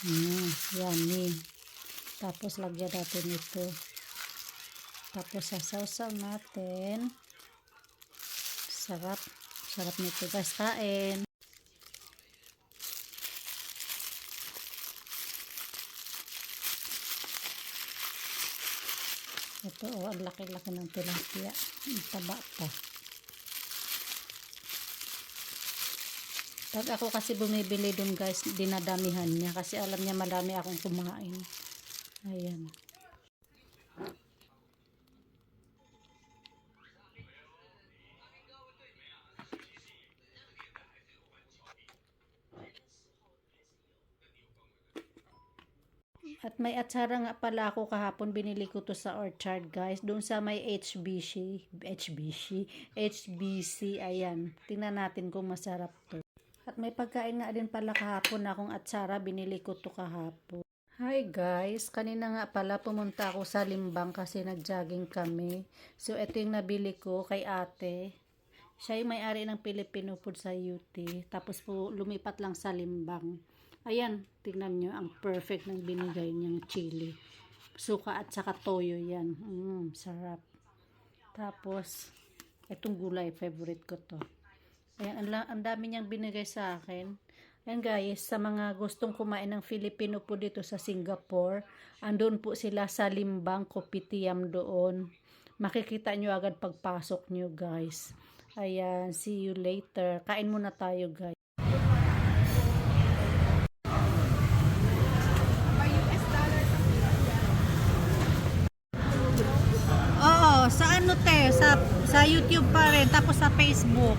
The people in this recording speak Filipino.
Yummy. Tapos lagyan natin ito. Tapos sasawsaw natin. Sarap. Sarap nito guys. Kain. Ito ang laki-laki ng tilapia. Ang taba pa. Pag ako kasi bumibili dun guys, dinadamihan niya. Kasi alam niya madami akong kumain. Ayan. At may atsara nga pala ako kahapon, binili ko to sa Orchard guys, doon sa may HBC, ayan. Tingnan natin kung masarap to. At may pagkain nga din pala kahapon akong atsara, binili ko to kahapon. Hi guys, kanina nga pala pumunta ako sa Limbang kasi nag-jogging kami. So ito yung nabili ko kay ate. Siya yung may-ari ng Filipino food sa UT. Tapos po lumipat lang sa Limbang. Ayan, tingnan nyo, ang perfect ng binigay niyang chili. Suka at saka toyo yan. Sarap. Tapos, itong gulay, favorite ko to. Ayan, ang dami niyang binigay sa akin. Ayan guys, sa mga gustong kumain ng Filipino po dito sa Singapore, andun po sila sa Limbang, Kopitiam doon. Makikita nyo agad pagpasok nyo guys. Ayan, see you later. Kain muna tayo guys. Oo, sa ano te, sa YouTube pa rin, tapos sa Facebook.